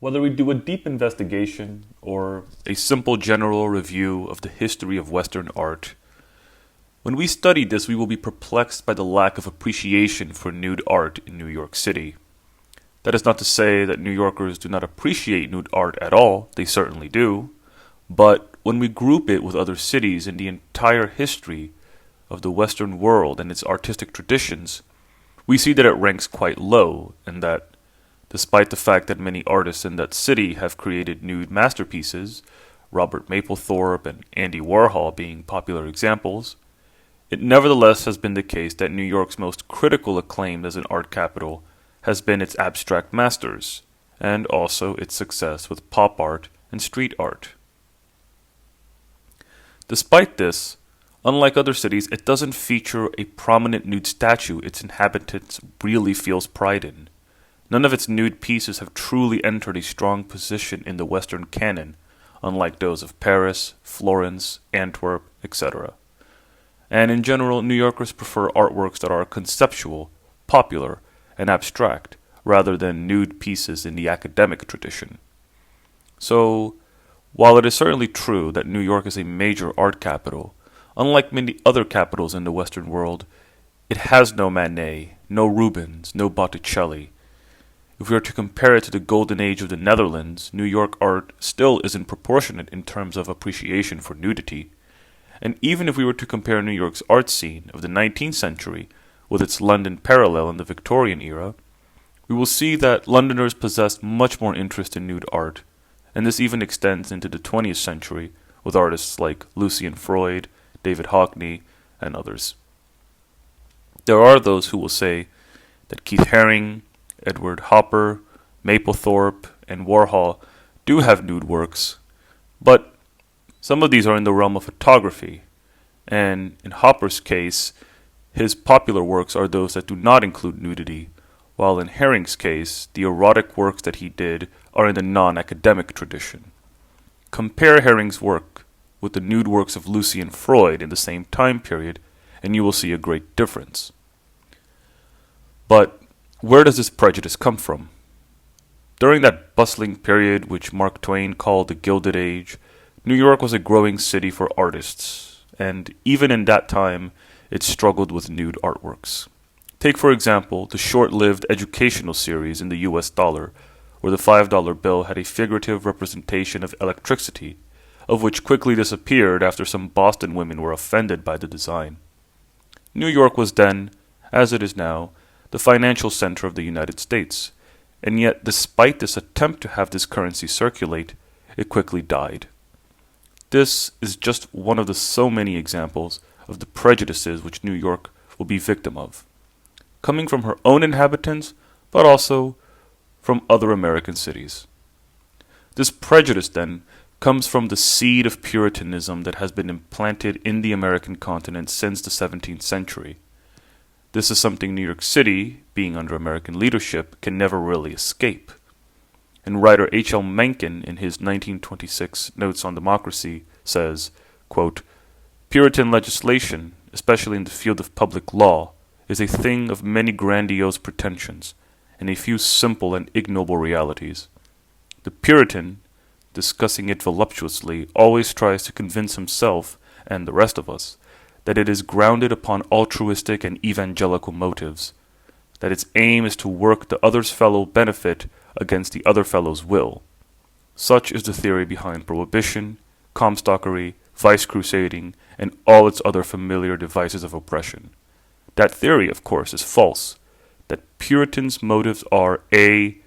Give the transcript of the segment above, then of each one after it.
Whether we do a deep investigation or a simple general review of the history of Western art, when we study this, we will be perplexed by the lack of appreciation for nude art in New York City. That is not to say that New Yorkers do not appreciate nude art at all, they certainly do, but when we group it with other cities in the entire history of the Western world and its artistic traditions, we see that it ranks quite low, and that despite the fact that many artists in that city have created nude masterpieces, Robert Mapplethorpe and Andy Warhol being popular examples, it nevertheless has been the case that New York's most critical acclaim as an art capital has been its abstract masters, and also its success with pop art and street art. Despite this, unlike other cities, it doesn't feature a prominent nude statue its inhabitants really feels pride in. None of its nude pieces have truly entered a strong position in the Western canon, unlike those of Paris, Florence, Antwerp, etc. And in general, New Yorkers prefer artworks that are conceptual, popular, and abstract, rather than nude pieces in the academic tradition. So, while it is certainly true that New York is a major art capital, unlike many other capitals in the Western world, it has no Manet, no Rubens, no Botticelli. If we are to compare it to the golden age of the Netherlands, New York art still isn't proportionate in terms of appreciation for nudity. And even if we were to compare New York's art scene of the 19th century with its London parallel in the Victorian era, we will see that Londoners possessed much more interest in nude art, and this even extends into the 20th century with artists like Lucian Freud, David Hockney, and others. There are those who will say that Keith Haring, Edward Hopper, Mapplethorpe, and Warhol do have nude works, but some of these are in the realm of photography, and in Hopper's case, his popular works are those that do not include nudity, while in Haring's case, the erotic works that he did are in the non-academic tradition. Compare Haring's work with the nude works of Lucian Freud in the same time period, and you will see a great difference. But where does this prejudice come from? During that bustling period which Mark Twain called the Gilded Age, New York was a growing city for artists, and even in that time, it struggled with nude artworks. Take, for example, the short-lived educational series in the US dollar, where the $5 bill had a figurative representation of electricity, of which quickly disappeared after some Boston women were offended by the design. New York was then, as it is now, the financial center of the United States, and yet despite this attempt to have this currency circulate, it quickly died. This is just one of the so many examples of the prejudices which New York will be victim of, coming from her own inhabitants, but also from other American cities. This prejudice, then, comes from the seed of Puritanism that has been implanted in the American continent since the 17th century. This is something New York City, being under American leadership, can never really escape. And writer H.L. Mencken, in his 1926 Notes on Democracy, says, quote, "Puritan legislation, especially in the field of public law, is a thing of many grandiose pretensions, and a few simple and ignoble realities. The Puritan, discussing it voluptuously, always tries to convince himself, and the rest of us, that it is grounded upon altruistic and evangelical motives, that its aim is to work the other's fellow benefit against the other fellow's will. Such is the theory behind prohibition, Comstockery, vice crusading, and all its other familiar devices of oppression. That theory, of course, is false, that Puritans' motives are A,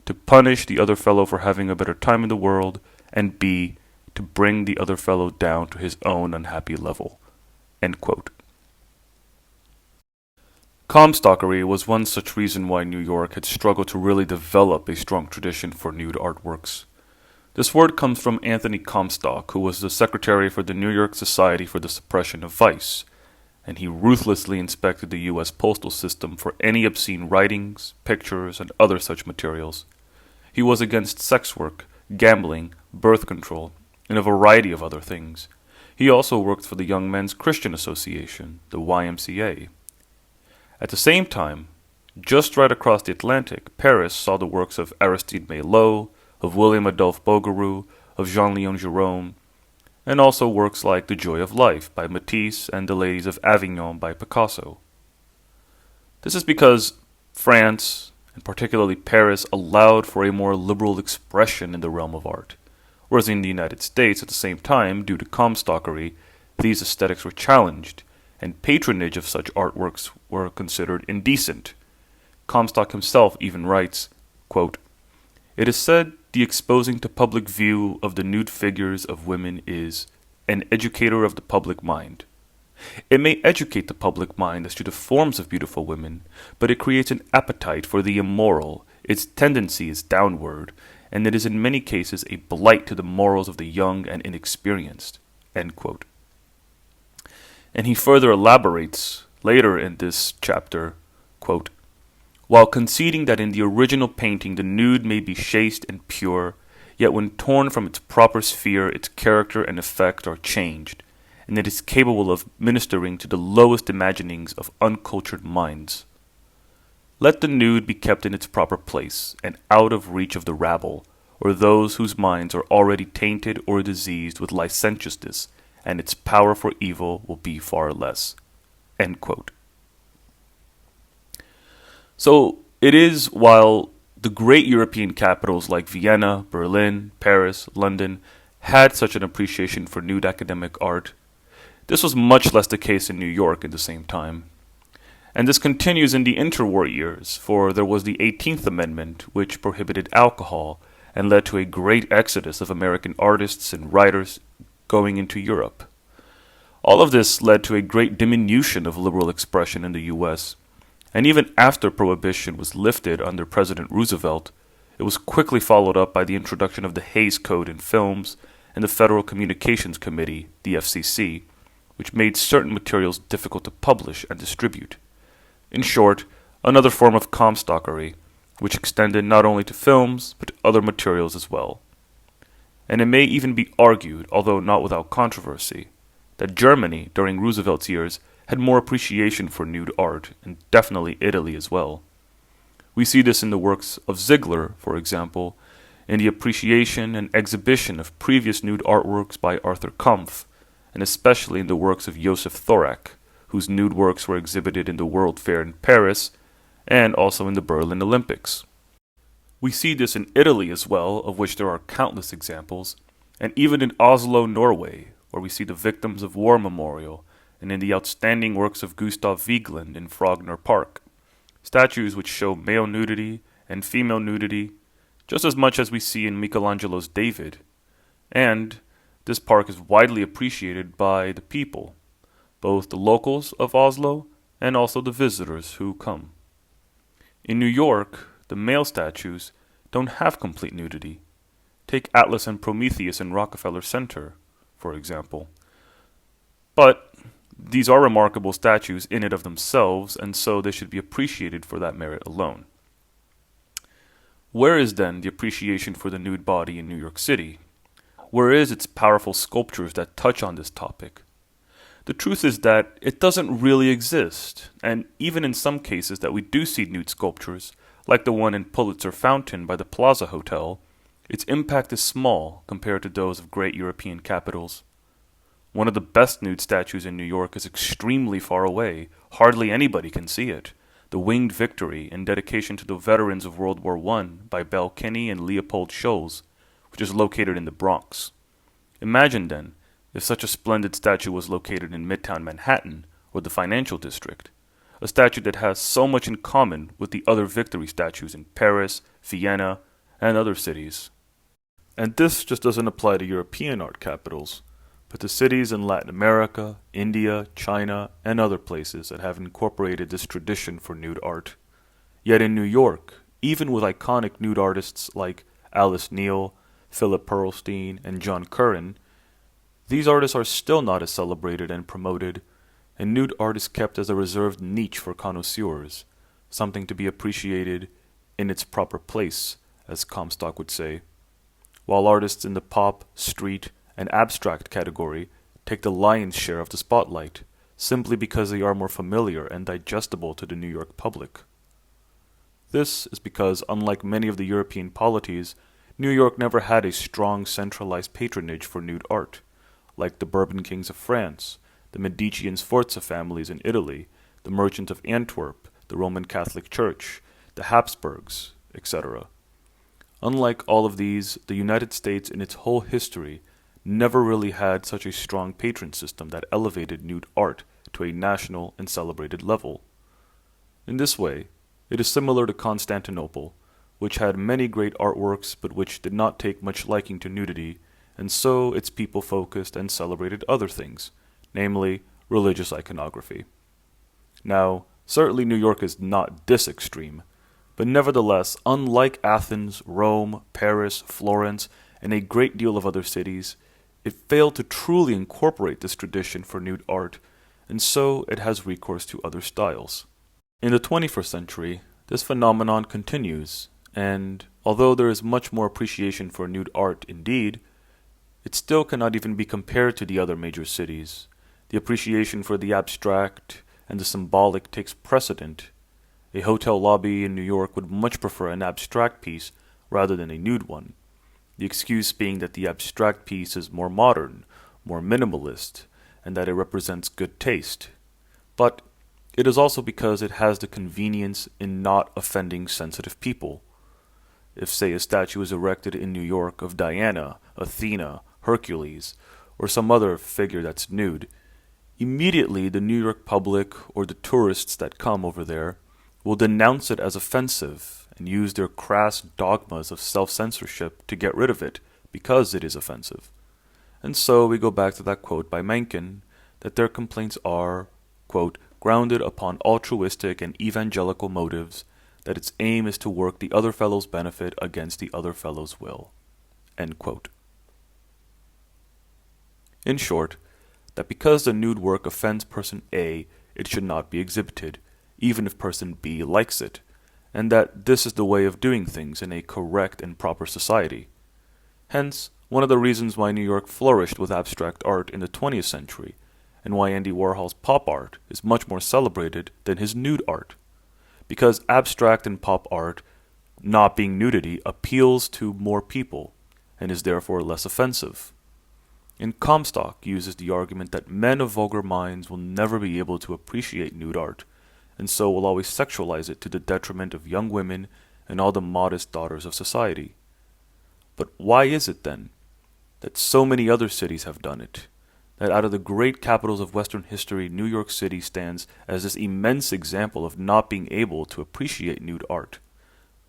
to punish the other fellow for having a better time in the world, and B, to bring the other fellow down to his own unhappy level." End quote. Comstockery was one such reason why New York had struggled to really develop a strong tradition for nude artworks. This word comes from Anthony Comstock, who was the secretary for the New York Society for the Suppression of Vice, and he ruthlessly inspected the U.S. postal system for any obscene writings, pictures, and other such materials. He was against sex work, gambling, birth control, and a variety of other things. He also worked for the Young Men's Christian Association, the YMCA. At the same time, just right across the Atlantic, Paris saw the works of Aristide Maillot, of William Adolphe Bouguereau, of Jean-Léon Gérôme, and also works like The Joy of Life by Matisse and The Ladies of Avignon by Picasso. This is because France, and particularly Paris, allowed for a more liberal expression in the realm of art, whereas in the United States, at the same time, due to Comstockery, these aesthetics were challenged, and patronage of such artworks were considered indecent. Comstock himself even writes, quote, "It is said the exposing to public view of the nude figures of women is an educator of the public mind. It may educate the public mind as to the forms of beautiful women, but it creates an appetite for the immoral, its tendency is downward, and it is in many cases a blight to the morals of the young and inexperienced." End quote. And he further elaborates later in this chapter, quote, "While conceding that in the original painting the nude may be chaste and pure, yet when torn from its proper sphere its character and effect are changed, and it is capable of ministering to the lowest imaginings of uncultured minds. Let the nude be kept in its proper place, and out of reach of the rabble, or those whose minds are already tainted or diseased with licentiousness, and its power for evil will be far less." End quote. So it is while the great European capitals like Vienna, Berlin, Paris, London had such an appreciation for nude academic art, this was much less the case in New York at the same time. And this continues in the interwar years, for there was the 18th Amendment, which prohibited alcohol and led to a great exodus of American artists and writers going into Europe. All of this led to a great diminution of liberal expression in the U.S., and even after Prohibition was lifted under President Roosevelt, it was quickly followed up by the introduction of the Hays Code in films and the Federal Communications Committee, the FCC, which made certain materials difficult to publish and distribute. In short, another form of Comstockery, which extended not only to films, but to other materials as well. And it may even be argued, although not without controversy, that Germany, during Roosevelt's years, had more appreciation for nude art, and definitely Italy as well. We see this in the works of Ziegler, for example, in the appreciation and exhibition of previous nude artworks by Arthur Kampf, and especially in the works of Josef Thorak, whose nude works were exhibited in the World Fair in Paris, and also in the Berlin Olympics. We see this in Italy as well, of which there are countless examples, and even in Oslo, Norway, where we see the Victims of War Memorial, and in the outstanding works of Gustav Vigeland in Frogner Park, statues which show male nudity and female nudity just as much as we see in Michelangelo's David. And this park is widely appreciated by the people, both the locals of Oslo and also the visitors who come. In New York, the male statues don't have complete nudity. Take Atlas and Prometheus in Rockefeller Center, for example. But these are remarkable statues in and of themselves, and so they should be appreciated for that merit alone. Where is then the appreciation for the nude body in New York City? Where is its powerful sculptures that touch on this topic? The truth is that it doesn't really exist, and even in some cases that we do see nude sculptures, like the one in Pulitzer Fountain by the Plaza Hotel, its impact is small compared to those of great European capitals. One of the best nude statues in New York is extremely far away. Hardly anybody can see it. The Winged Victory, in dedication to the veterans of World War I by Belle Kinney and Leopold Scholz, which is located in the Bronx. Imagine, then, if such a splendid statue was located in Midtown Manhattan or the Financial District, a statue that has so much in common with the other victory statues in Paris, Vienna, and other cities. And this just doesn't apply to European art capitals, but to cities in Latin America, India, China, and other places that have incorporated this tradition for nude art. Yet in New York, even with iconic nude artists like Alice Neel, Philip Pearlstein, and John Curran, these artists are still not as celebrated and promoted, and nude art is kept as a reserved niche for connoisseurs, something to be appreciated in its proper place, as Comstock would say, while artists in the pop, street, and abstract category take the lion's share of the spotlight, simply because they are more familiar and digestible to the New York public. This is because, unlike many of the European polities, New York never had a strong centralized patronage for nude art, like the Bourbon kings of France, the Medici and Sforza families in Italy, the merchants of Antwerp, the Roman Catholic Church, the Habsburgs, etc. Unlike all of these, the United States in its whole history never really had such a strong patron system that elevated nude art to a national and celebrated level. In this way, it is similar to Constantinople, which had many great artworks but which did not take much liking to nudity, and so its people focused and celebrated other things, namely religious iconography. Now, certainly New York is not this extreme, but nevertheless, unlike Athens, Rome, Paris, Florence, and a great deal of other cities, it failed to truly incorporate this tradition for nude art, and so it has recourse to other styles. In the 21st century, this phenomenon continues, and although there is much more appreciation for nude art indeed, it still cannot even be compared to the other major cities. The appreciation for the abstract and the symbolic takes precedent. A hotel lobby in New York would much prefer an abstract piece rather than a nude one, the excuse being that the abstract piece is more modern, more minimalist, and that it represents good taste. But it is also because it has the convenience in not offending sensitive people. If, say, a statue is erected in New York of Diana, Athena, Hercules, or some other figure that's nude, immediately the New York public or the tourists that come over there will denounce it as offensive and use their crass dogmas of self-censorship to get rid of it because it is offensive. And so we go back to that quote by Mencken that their complaints are, quote, grounded upon altruistic and evangelical motives, that its aim is to work the other fellow's benefit against the other fellow's will. End quote. In short, that because the nude work offends person A, it should not be exhibited, even if person B likes it, and that this is the way of doing things in a correct and proper society. Hence, one of the reasons why New York flourished with abstract art in the 20th century, and why Andy Warhol's pop art is much more celebrated than his nude art. Because abstract and pop art, not being nudity, appeals to more people, and is therefore less offensive. And Comstock uses the argument that men of vulgar minds will never be able to appreciate nude art, and so will always sexualize it to the detriment of young women and all the modest daughters of society. But why is it, then, that so many other cities have done it? That out of the great capitals of Western history, New York City stands as this immense example of not being able to appreciate nude art,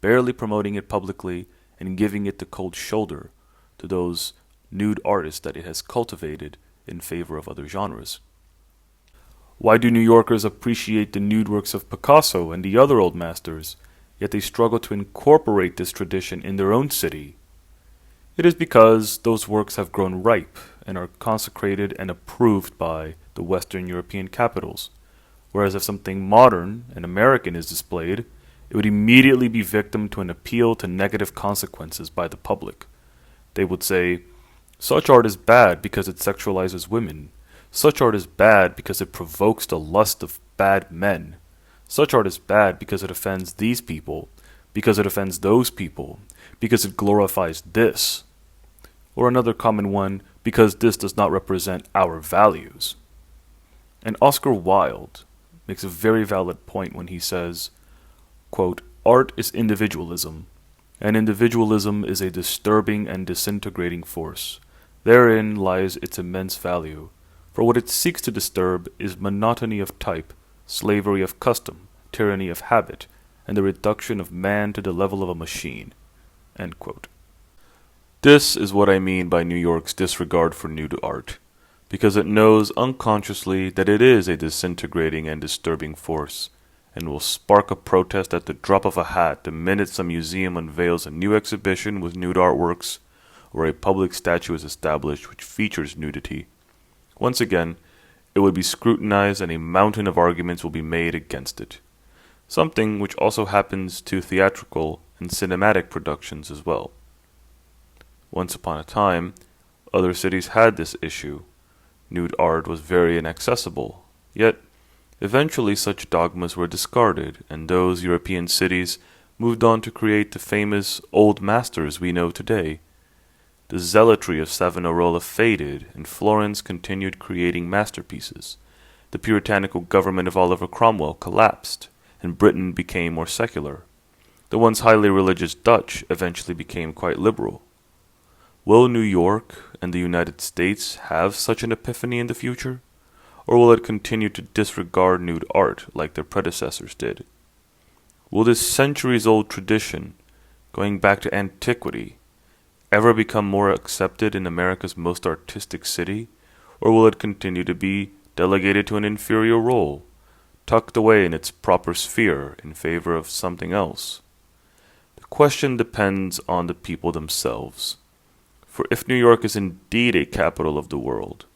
barely promoting it publicly and giving it the cold shoulder to those nude artists that it has cultivated in favor of other genres. Why do New Yorkers appreciate the nude works of Picasso and the other old masters, yet they struggle to incorporate this tradition in their own city? It is because those works have grown ripe and are consecrated and approved by the Western European capitals, whereas if something modern and American is displayed, it would immediately be victim to an appeal to negative consequences by the public. They would say, such art is bad because it sexualizes women. Such art is bad because it provokes the lust of bad men. Such art is bad because it offends these people, because it offends those people, because it glorifies this. Or another common one, because this does not represent our values. And Oscar Wilde makes a very valid point when he says, quote, art is individualism, and individualism is a disturbing and disintegrating force. Therein lies its immense value, for what it seeks to disturb is monotony of type, slavery of custom, tyranny of habit, and the reduction of man to the level of a machine. End quote. This is what I mean by New York's disregard for nude art, because it knows unconsciously that it is a disintegrating and disturbing force, and will spark a protest at the drop of a hat the minute some museum unveils a new exhibition with nude artworks, or a public statue is established which features nudity. Once again, it would be scrutinized and a mountain of arguments will be made against it. Something which also happens to theatrical and cinematic productions as well. Once upon a time, other cities had this issue. Nude art was very inaccessible, yet eventually such dogmas were discarded, and those European cities moved on to create the famous Old Masters we know today. The zealotry of Savonarola faded, and Florence continued creating masterpieces. The puritanical government of Oliver Cromwell collapsed, and Britain became more secular. The once highly religious Dutch eventually became quite liberal. Will New York and the United States have such an epiphany in the future? Or will it continue to disregard nude art like their predecessors did? Will this centuries-old tradition, going back to antiquity, ever become more accepted in America's most artistic city? Or will it continue to be delegated to an inferior role, tucked away in its proper sphere in favor of something else? The question depends on the people themselves. For if New York is indeed a capital of the world,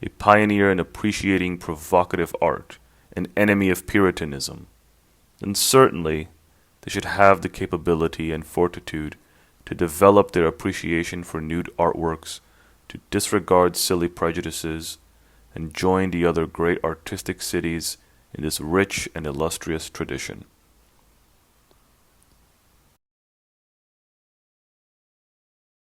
a pioneer in appreciating provocative art, an enemy of Puritanism, then certainly they should have the capability and fortitude to develop their appreciation for nude artworks, to disregard silly prejudices, and join the other great artistic cities in this rich and illustrious tradition.